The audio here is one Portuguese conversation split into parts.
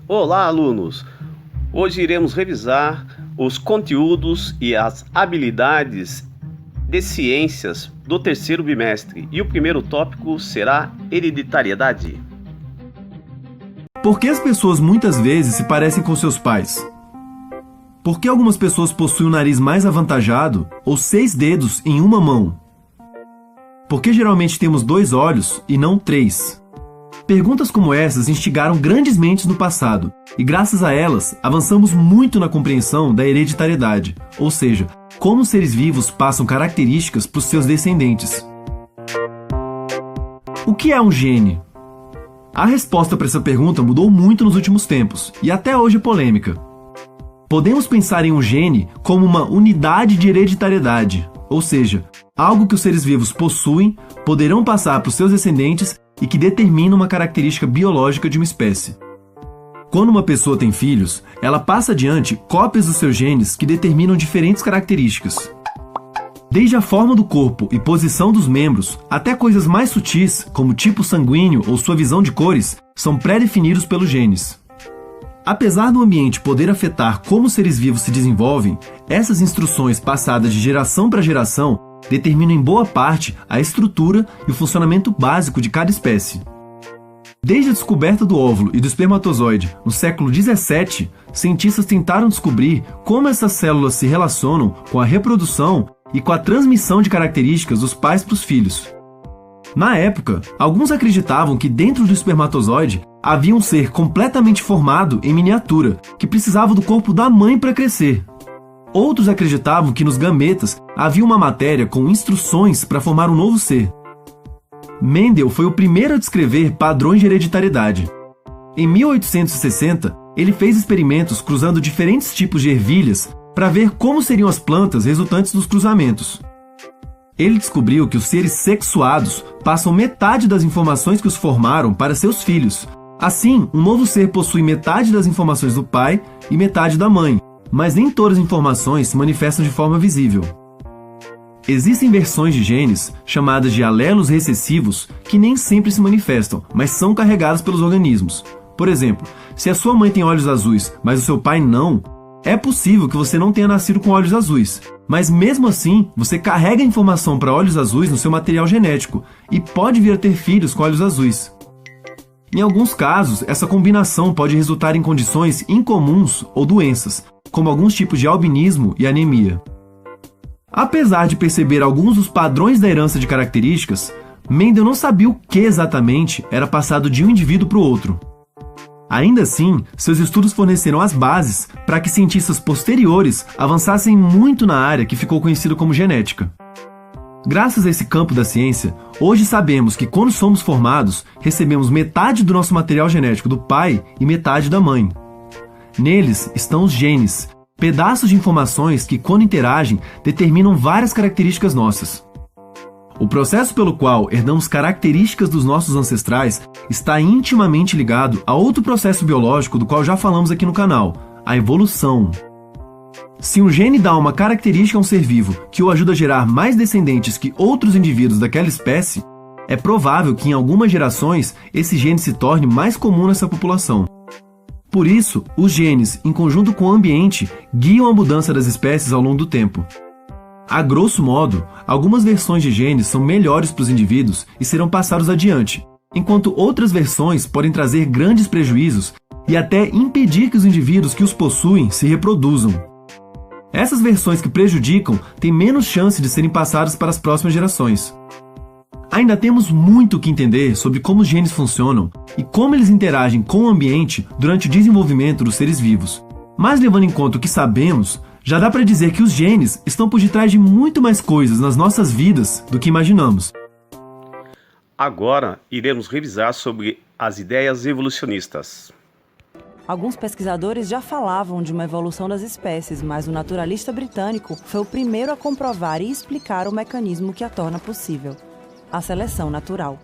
Olá, alunos! Hoje iremos revisar os conteúdos e as habilidades de ciências do terceiro bimestre e o primeiro tópico será hereditariedade. Por que as pessoas muitas vezes se parecem com seus pais? Por que algumas pessoas possuem o nariz mais avantajado ou 6 dedos em uma mão? Por que geralmente temos 2 olhos e não 3? Perguntas como essas instigaram grandes mentes no passado, e graças a elas, avançamos muito na compreensão da hereditariedade, ou seja, como seres vivos passam características para os seus descendentes. O que é um gene? A resposta para essa pergunta mudou muito nos últimos tempos, e até hoje é polêmica. Podemos pensar em um gene como uma unidade de hereditariedade, ou seja, algo que os seres vivos possuem, poderão passar para os seus descendentes e que determina uma característica biológica de uma espécie. Quando uma pessoa tem filhos, ela passa adiante cópias dos seus genes que determinam diferentes características. Desde a forma do corpo e posição dos membros, até coisas mais sutis, como tipo sanguíneo ou sua visão de cores, são pré-definidos pelos genes. Apesar do ambiente poder afetar como os seres vivos se desenvolvem, essas instruções passadas de geração para geração determinam em boa parte a estrutura e o funcionamento básico de cada espécie. Desde a descoberta do óvulo e do espermatozoide no século XVII, cientistas tentaram descobrir como essas células se relacionam com a reprodução e com a transmissão de características dos pais para os filhos. Na época, alguns acreditavam que dentro do espermatozoide havia um ser completamente formado em miniatura, que precisava do corpo da mãe para crescer. Outros acreditavam que nos gametas havia uma matéria com instruções para formar um novo ser. Mendel foi o primeiro a descrever padrões de hereditariedade. Em 1860, ele fez experimentos cruzando diferentes tipos de ervilhas para ver como seriam as plantas resultantes dos cruzamentos. Ele descobriu que os seres sexuados passam metade das informações que os formaram para seus filhos. Assim, um novo ser possui metade das informações do pai e metade da mãe, mas nem todas as informações se manifestam de forma visível. Existem versões de genes, chamadas de alelos recessivos, que nem sempre se manifestam, mas são carregados pelos organismos. Por exemplo, se a sua mãe tem olhos azuis, mas o seu pai não, é possível que você não tenha nascido com olhos azuis, mas mesmo assim, você carrega a informação para olhos azuis no seu material genético e pode vir a ter filhos com olhos azuis. Em alguns casos, essa combinação pode resultar em condições incomuns ou doenças, como alguns tipos de albinismo e anemia. Apesar de perceber alguns dos padrões da herança de características, Mendel não sabia o que exatamente era passado de um indivíduo para o outro. Ainda assim, seus estudos forneceram as bases para que cientistas posteriores avançassem muito na área que ficou conhecida como genética. Graças a esse campo da ciência, hoje sabemos que quando somos formados, recebemos metade do nosso material genético do pai e metade da mãe. Neles estão os genes, pedaços de informações que, quando interagem, determinam várias características nossas. O processo pelo qual herdamos características dos nossos ancestrais está intimamente ligado a outro processo biológico do qual já falamos aqui no canal, a evolução. Se um gene dá uma característica a um ser vivo que o ajuda a gerar mais descendentes que outros indivíduos daquela espécie, é provável que em algumas gerações esse gene se torne mais comum nessa população. Por isso, os genes, em conjunto com o ambiente, guiam a mudança das espécies ao longo do tempo. A grosso modo, algumas versões de genes são melhores para os indivíduos e serão passados adiante, enquanto outras versões podem trazer grandes prejuízos e até impedir que os indivíduos que os possuem se reproduzam. Essas versões que prejudicam têm menos chance de serem passadas para as próximas gerações. Ainda temos muito o que entender sobre como os genes funcionam e como eles interagem com o ambiente durante o desenvolvimento dos seres vivos. Mas levando em conta o que sabemos, já dá para dizer que os genes estão por detrás de muito mais coisas nas nossas vidas do que imaginamos. Agora iremos revisar sobre as ideias evolucionistas. Alguns pesquisadores já falavam de uma evolução das espécies, mas o naturalista britânico foi o primeiro a comprovar e explicar o mecanismo que a torna possível: a seleção natural.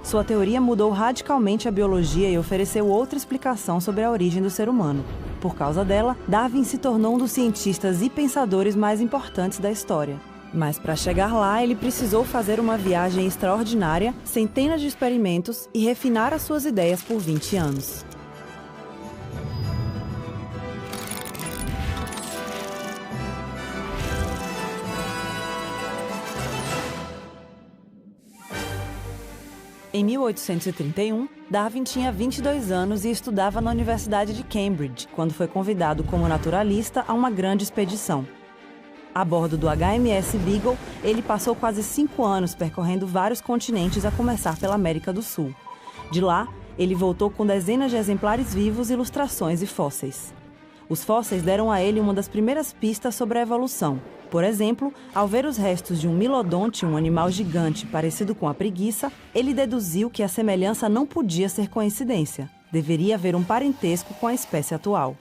Sua teoria mudou radicalmente a biologia e ofereceu outra explicação sobre a origem do ser humano. Por causa dela, Darwin se tornou um dos cientistas e pensadores mais importantes da história. Mas para chegar lá, ele precisou fazer uma viagem extraordinária, centenas de experimentos e refinar as suas ideias por 20 anos. Em 1831, Darwin tinha 22 anos e estudava na Universidade de Cambridge, quando foi convidado como naturalista a uma grande expedição. A bordo do HMS Beagle, ele passou quase 5 anos percorrendo vários continentes, a começar pela América do Sul. De lá, ele voltou com dezenas de exemplares vivos, ilustrações e fósseis. Os fósseis deram a ele uma das primeiras pistas sobre a evolução. Por exemplo, ao ver os restos de um milodonte, um animal gigante parecido com a preguiça, ele deduziu que a semelhança não podia ser coincidência. Deveria haver um parentesco com a espécie atual.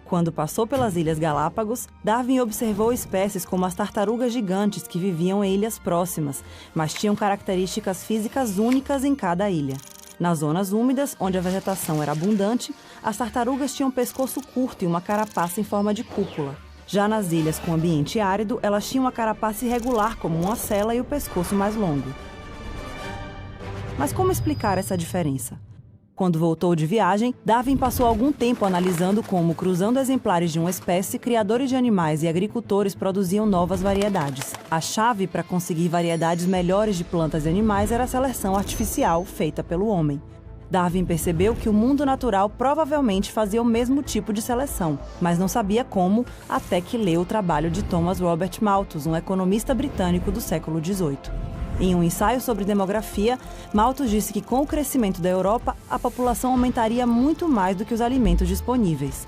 Quando passou pelas Ilhas Galápagos, Darwin observou espécies como as tartarugas gigantes que viviam em ilhas próximas, mas tinham características físicas únicas em cada ilha. Nas zonas úmidas, onde a vegetação era abundante, as tartarugas tinham um pescoço curto e uma carapaça em forma de cúpula. Já nas ilhas com ambiente árido, elas tinham uma carapaça irregular como uma sela e o pescoço mais longo. Mas como explicar essa diferença? Quando voltou de viagem, Darwin passou algum tempo analisando como, cruzando exemplares de uma espécie, criadores de animais e agricultores produziam novas variedades. A chave para conseguir variedades melhores de plantas e animais era a seleção artificial feita pelo homem. Darwin percebeu que o mundo natural provavelmente fazia o mesmo tipo de seleção, mas não sabia como, até que leu o trabalho de Thomas Robert Malthus, um economista britânico do século XVIII. Em um ensaio sobre demografia, Malthus disse que com o crescimento da Europa, a população aumentaria muito mais do que os alimentos disponíveis.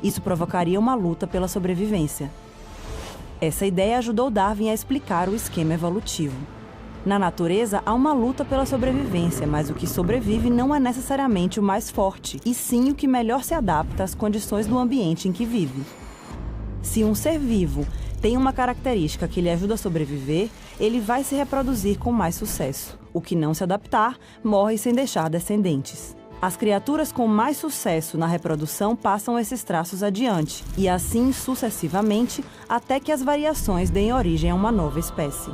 Isso provocaria uma luta pela sobrevivência. Essa ideia ajudou Darwin a explicar o esquema evolutivo. Na natureza, há uma luta pela sobrevivência, mas o que sobrevive não é necessariamente o mais forte, e sim o que melhor se adapta às condições do ambiente em que vive. Se um ser vivo tem uma característica que lhe ajuda a sobreviver, ele vai se reproduzir com mais sucesso. O que não se adaptar, morre sem deixar descendentes. As criaturas com mais sucesso na reprodução passam esses traços adiante, e assim sucessivamente, até que as variações deem origem a uma nova espécie.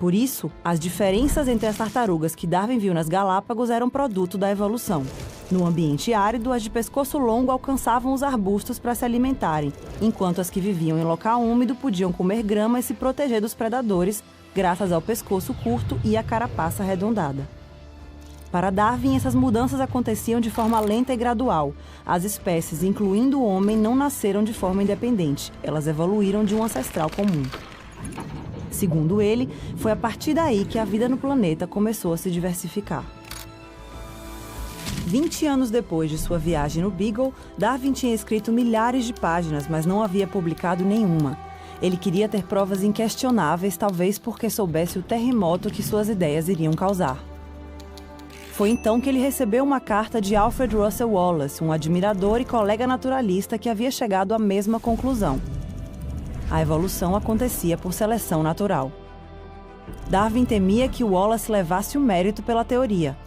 Por isso, as diferenças entre as tartarugas que Darwin viu nas Galápagos eram produto da evolução. No ambiente árido, as de pescoço longo alcançavam os arbustos para se alimentarem, enquanto as que viviam em local úmido podiam comer grama e se proteger dos predadores, graças ao pescoço curto e à carapaça arredondada. Para Darwin, essas mudanças aconteciam de forma lenta e gradual. As espécies, incluindo o homem, não nasceram de forma independente, elas evoluíram de um ancestral comum. Segundo ele, foi a partir daí que a vida no planeta começou a se diversificar. 20 anos depois de sua viagem no Beagle, Darwin tinha escrito milhares de páginas, mas não havia publicado nenhuma. Ele queria ter provas inquestionáveis, talvez porque soubesse o terremoto que suas ideias iriam causar. Foi então que ele recebeu uma carta de Alfred Russel Wallace, um admirador e colega naturalista que havia chegado à mesma conclusão. A evolução acontecia por seleção natural. Darwin temia que Wallace levasse o mérito pela teoria.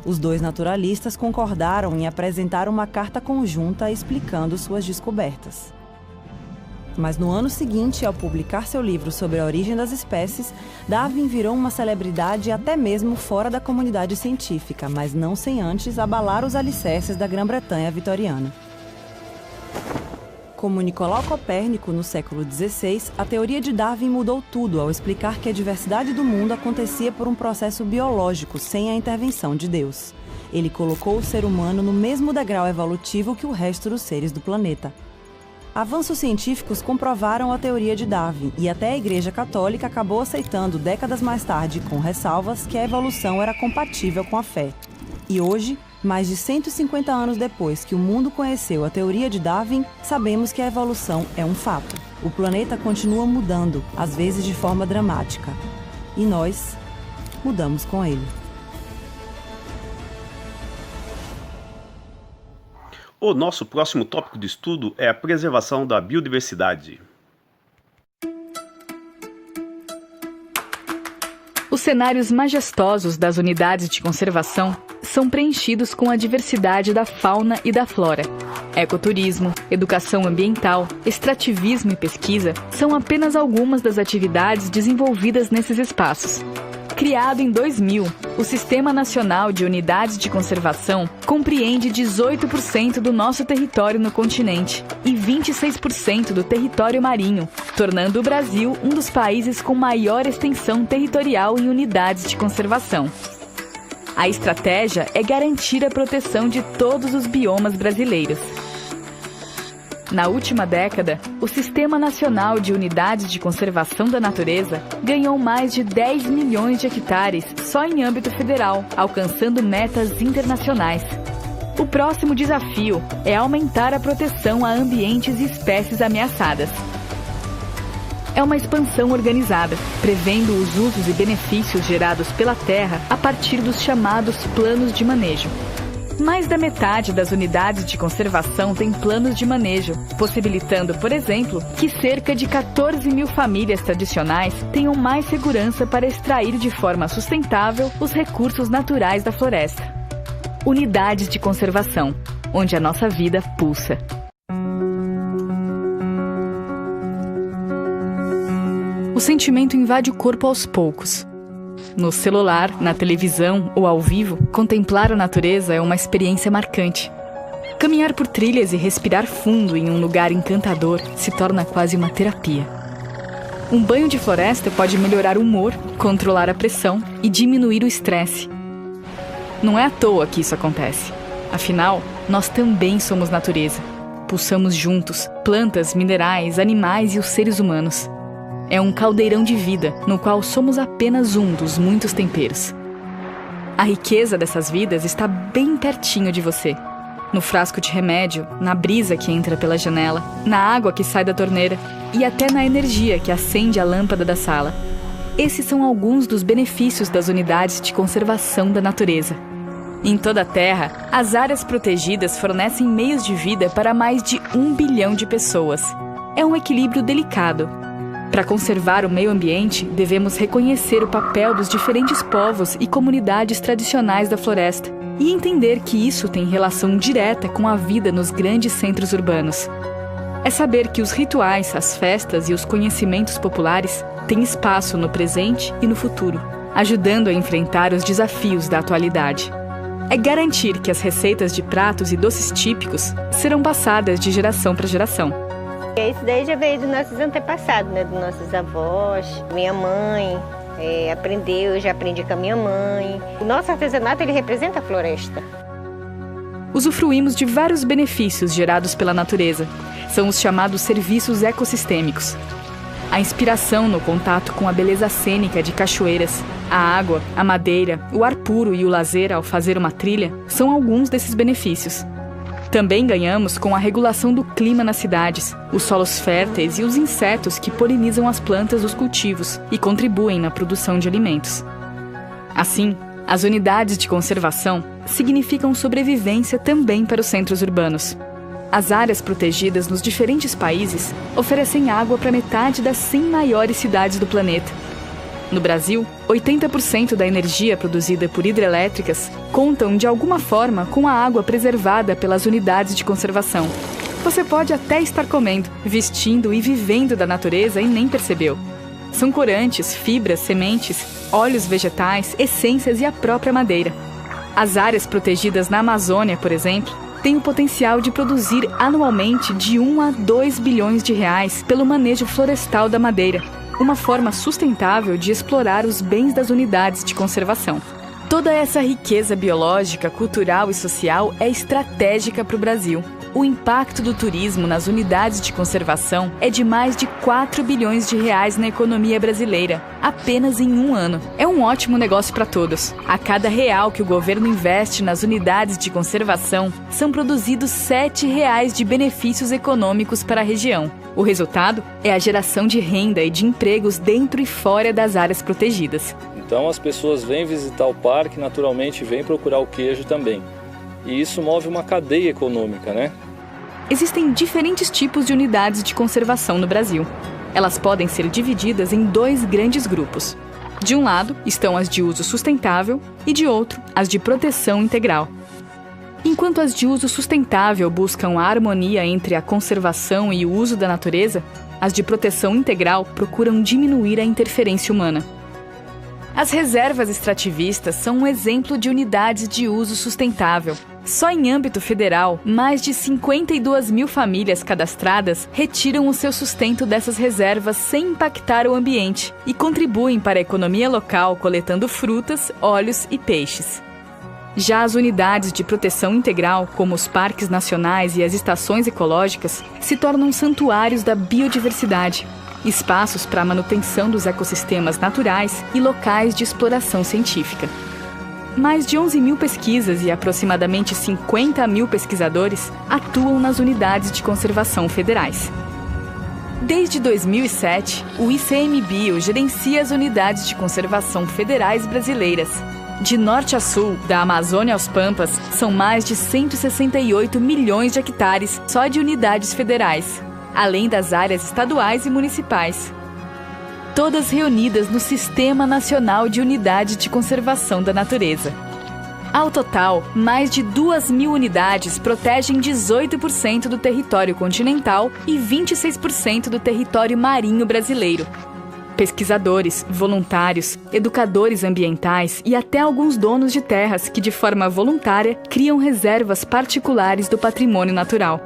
Os dois naturalistas concordaram em apresentar uma carta conjunta explicando suas descobertas. Mas no ano seguinte, ao publicar seu livro sobre a origem das espécies, Darwin virou uma celebridade até mesmo fora da comunidade científica, mas não sem antes abalar os alicerces da Grã-Bretanha vitoriana. Como Nicolau Copérnico no século XVI, a teoria de Darwin mudou tudo ao explicar que a diversidade do mundo acontecia por um processo biológico sem a intervenção de Deus. Ele colocou o ser humano no mesmo degrau evolutivo que o resto dos seres do planeta. Avanços científicos comprovaram a teoria de Darwin e até a Igreja Católica acabou aceitando décadas mais tarde, com ressalvas, que a evolução era compatível com a fé. E hoje, mais de 150 anos depois que o mundo conheceu a teoria de Darwin, sabemos que a evolução é um fato. O planeta continua mudando, às vezes de forma dramática. E nós mudamos com ele. O nosso próximo tópico de estudo é a preservação da biodiversidade. Os cenários majestosos das unidades de conservação são preenchidos com a diversidade da fauna e da flora. Ecoturismo, educação ambiental, extrativismo e pesquisa são apenas algumas das atividades desenvolvidas nesses espaços. Criado em 2000, o Sistema Nacional de Unidades de Conservação compreende 18% do nosso território no continente e 26% do território marinho, tornando o Brasil um dos países com maior extensão territorial em unidades de conservação. A estratégia é garantir a proteção de todos os biomas brasileiros. Na última década, o Sistema Nacional de Unidades de Conservação da Natureza ganhou mais de 10 milhões de hectares só em âmbito federal, alcançando metas internacionais. O próximo desafio é aumentar a proteção a ambientes e espécies ameaçadas. É uma expansão organizada, prevendo os usos e benefícios gerados pela terra a partir dos chamados planos de manejo. Mais da metade das unidades de conservação tem planos de manejo, possibilitando, por exemplo, que cerca de 14 mil famílias tradicionais tenham mais segurança para extrair de forma sustentável os recursos naturais da floresta. Unidades de conservação, onde a nossa vida pulsa. O sentimento invade o corpo aos poucos. No celular, na televisão ou ao vivo, contemplar a natureza é uma experiência marcante. Caminhar por trilhas e respirar fundo em um lugar encantador se torna quase uma terapia. Um banho de floresta pode melhorar o humor, controlar a pressão e diminuir o estresse. Não é à toa que isso acontece. Afinal, nós também somos natureza. Pulsamos juntos, plantas, minerais, animais e os seres humanos. É um caldeirão de vida, no qual somos apenas um dos muitos temperos. A riqueza dessas vidas está bem pertinho de você. No frasco de remédio, na brisa que entra pela janela, na água que sai da torneira e até na energia que acende a lâmpada da sala. Esses são alguns dos benefícios das unidades de conservação da natureza. Em toda a Terra, as áreas protegidas fornecem meios de vida para mais de 1 bilhão de pessoas. É um equilíbrio delicado. Para conservar o meio ambiente, devemos reconhecer o papel dos diferentes povos e comunidades tradicionais da floresta e entender que isso tem relação direta com a vida nos grandes centros urbanos. É saber que os rituais, as festas e os conhecimentos populares têm espaço no presente e no futuro, ajudando a enfrentar os desafios da atualidade. É garantir que as receitas de pratos e doces típicos serão passadas de geração para geração. Isso daí já veio dos nossos antepassados, né? Dos nossos avós. Minha mãe aprendeu, eu já aprendi com a minha mãe. O nosso artesanato, ele representa a floresta. Usufruímos de vários benefícios gerados pela natureza. São os chamados serviços ecossistêmicos. A inspiração no contato com a beleza cênica de cachoeiras, a água, a madeira, o ar puro e o lazer ao fazer uma trilha são alguns desses benefícios. Também ganhamos com a regulação do clima nas cidades, os solos férteis e os insetos que polinizam as plantas dos cultivos e contribuem na produção de alimentos. Assim, as unidades de conservação significam sobrevivência também para os centros urbanos. As áreas protegidas nos diferentes países oferecem água para metade das 100 maiores cidades do planeta. No Brasil, 80% da energia produzida por hidrelétricas contam de alguma forma com a água preservada pelas unidades de conservação. Você pode até estar comendo, vestindo e vivendo da natureza e nem percebeu. São corantes, fibras, sementes, óleos vegetais, essências e a própria madeira. As áreas protegidas na Amazônia, por exemplo, têm o potencial de produzir anualmente de 1 a 2 bilhões de reais pelo manejo florestal da madeira, uma forma sustentável de explorar os bens das unidades de conservação. Toda essa riqueza biológica, cultural e social é estratégica para o Brasil. O impacto do turismo nas unidades de conservação é de mais de 4 bilhões de reais na economia brasileira, apenas em um ano. É um ótimo negócio para todos. A cada real que o governo investe nas unidades de conservação, são produzidos R$7 de benefícios econômicos para a região. O resultado é a geração de renda e de empregos dentro e fora das áreas protegidas. Então as pessoas vêm visitar o parque, naturalmente vêm procurar o queijo também. E isso move uma cadeia econômica, né? Existem diferentes tipos de unidades de conservação no Brasil. Elas podem ser divididas em 2 grandes grupos. De um lado estão as de uso sustentável e de outro, as de proteção integral. Enquanto as de uso sustentável buscam a harmonia entre a conservação e o uso da natureza, as de proteção integral procuram diminuir a interferência humana. As reservas extrativistas são um exemplo de unidades de uso sustentável. Só em âmbito federal, mais de 52 mil famílias cadastradas retiram o seu sustento dessas reservas sem impactar o ambiente e contribuem para a economia local coletando frutas, óleos e peixes. Já as unidades de proteção integral, como os parques nacionais e as estações ecológicas, se tornam santuários da biodiversidade, espaços para a manutenção dos ecossistemas naturais e locais de exploração científica. Mais de 11 mil pesquisas e aproximadamente 50 mil pesquisadores atuam nas unidades de conservação federais. Desde 2007, o ICMBio gerencia as unidades de conservação federais brasileiras. De norte a sul, da Amazônia aos Pampas, são mais de 168 milhões de hectares só de unidades federais, além das áreas estaduais e municipais. Todas reunidas no Sistema Nacional de Unidade de Conservação da Natureza. Ao total, mais de 2.000 unidades protegem 18% do território continental e 26% do território marinho brasileiro. Pesquisadores, voluntários, educadores ambientais e até alguns donos de terras que, de forma voluntária, criam reservas particulares do patrimônio natural.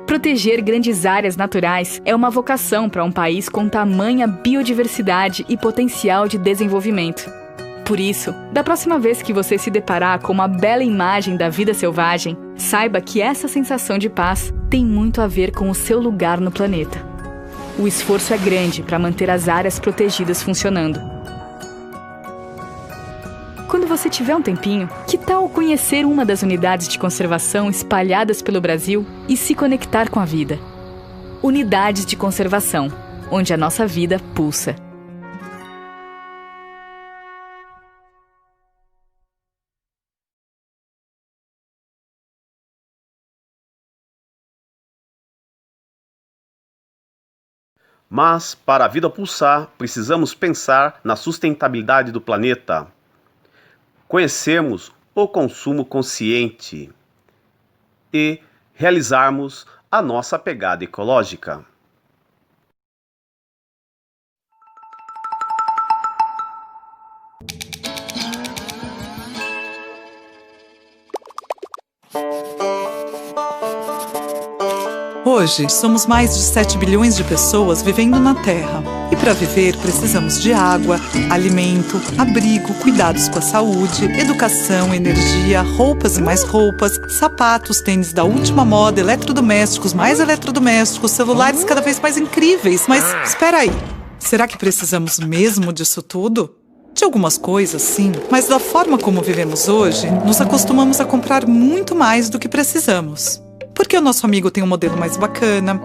Proteger grandes áreas naturais é uma vocação para um país com tamanha biodiversidade e potencial de desenvolvimento. Por isso, da próxima vez que você se deparar com uma bela imagem da vida selvagem, saiba que essa sensação de paz tem muito a ver com o seu lugar no planeta. O esforço é grande para manter as áreas protegidas funcionando. Quando você tiver um tempinho, que tal conhecer uma das unidades de conservação espalhadas pelo Brasil e se conectar com a vida? Unidades de conservação, onde a nossa vida pulsa. Mas, para a vida pulsar, precisamos pensar na sustentabilidade do planeta. Conhecermos o consumo consciente e realizarmos a nossa pegada ecológica. Hoje, somos mais de 7 bilhões de pessoas vivendo na Terra. E para viver, precisamos de água, alimento, abrigo, cuidados com a saúde, educação, energia, roupas e mais roupas, sapatos, tênis da última moda, eletrodomésticos, mais eletrodomésticos, celulares cada vez mais incríveis. Mas, espera aí, será que precisamos mesmo disso tudo? De algumas coisas, sim, mas da forma como vivemos hoje, nos acostumamos a comprar muito mais do que precisamos. Porque o nosso amigo tem um modelo mais bacana,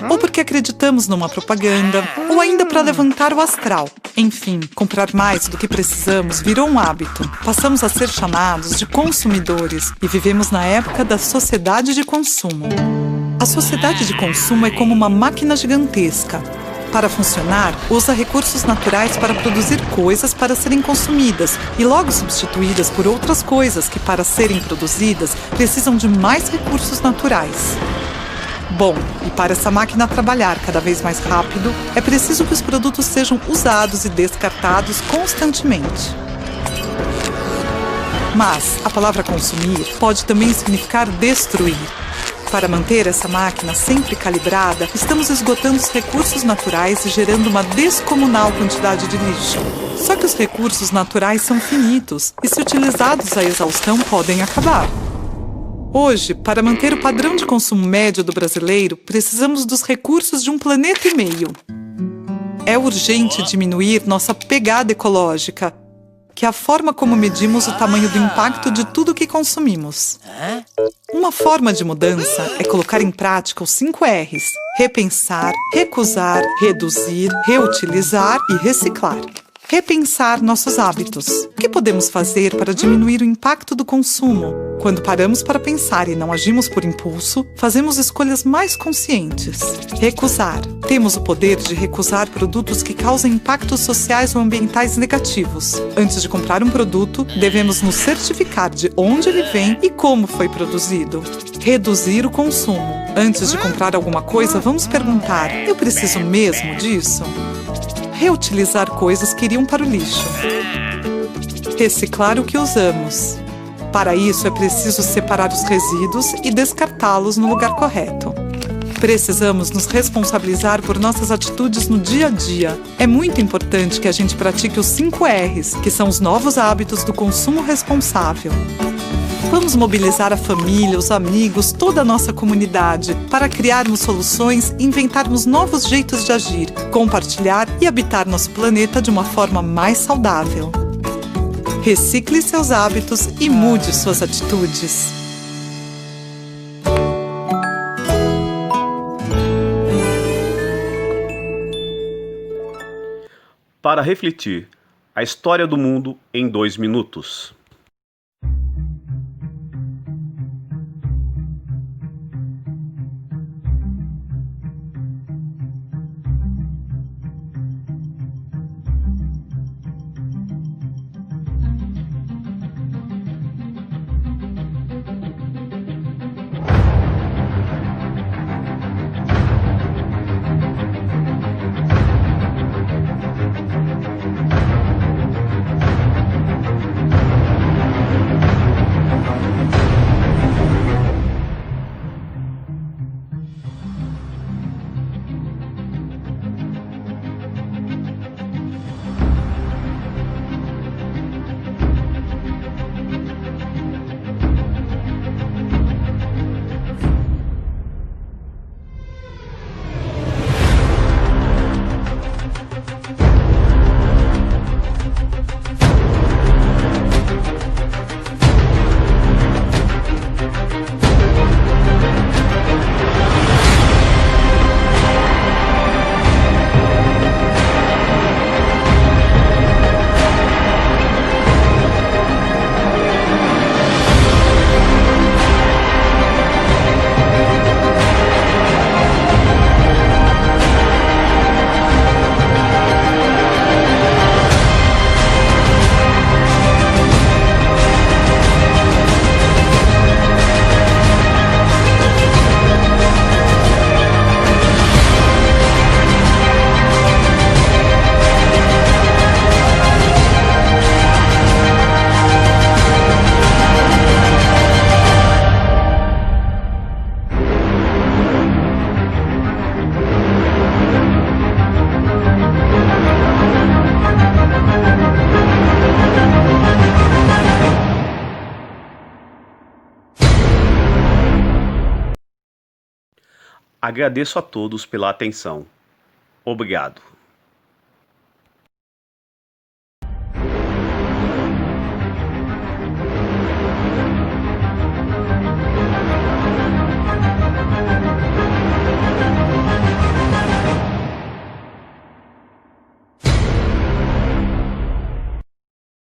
ou porque acreditamos numa propaganda, ou ainda para levantar o astral. Enfim, comprar mais do que precisamos virou um hábito. Passamos a ser chamados de consumidores e vivemos na época da sociedade de consumo. A sociedade de consumo é como uma máquina gigantesca. Para funcionar, usa recursos naturais para produzir coisas para serem consumidas e logo substituídas por outras coisas que, para serem produzidas, precisam de mais recursos naturais. Bom, e para essa máquina trabalhar cada vez mais rápido, é preciso que os produtos sejam usados e descartados constantemente. Mas a palavra consumir pode também significar destruir. Para manter essa máquina sempre calibrada, estamos esgotando os recursos naturais e gerando uma descomunal quantidade de lixo. Só que os recursos naturais são finitos e, se utilizados à exaustão, podem acabar. Hoje, para manter o padrão de consumo médio do brasileiro, precisamos dos recursos de 1,5 planeta. É urgente diminuir nossa pegada ecológica, que é a forma como medimos o tamanho do impacto de tudo que consumimos. Uma forma de mudança é colocar em prática os 5 R's: repensar, recusar, reduzir, reutilizar e reciclar. Repensar nossos hábitos. O que podemos fazer para diminuir o impacto do consumo? Quando paramos para pensar e não agimos por impulso, fazemos escolhas mais conscientes. Recusar. Temos o poder de recusar produtos que causam impactos sociais ou ambientais negativos. Antes de comprar um produto, devemos nos certificar de onde ele vem e como foi produzido. Reduzir o consumo. Antes de comprar alguma coisa, vamos perguntar: eu preciso mesmo disso? Reutilizar coisas que iriam para o lixo. Reciclar o que usamos. Para isso, é preciso separar os resíduos e descartá-los no lugar correto. Precisamos nos responsabilizar por nossas atitudes no dia a dia. É muito importante que a gente pratique os 5 R's, que são os novos hábitos do consumo responsável. Vamos mobilizar a família, os amigos, toda a nossa comunidade para criarmos soluções e inventarmos novos jeitos de agir, compartilhar e habitar nosso planeta de uma forma mais saudável. Recicle seus hábitos e mude suas atitudes. Para refletir, a história do mundo em 2 minutos. Agradeço a todos pela atenção. Obrigado.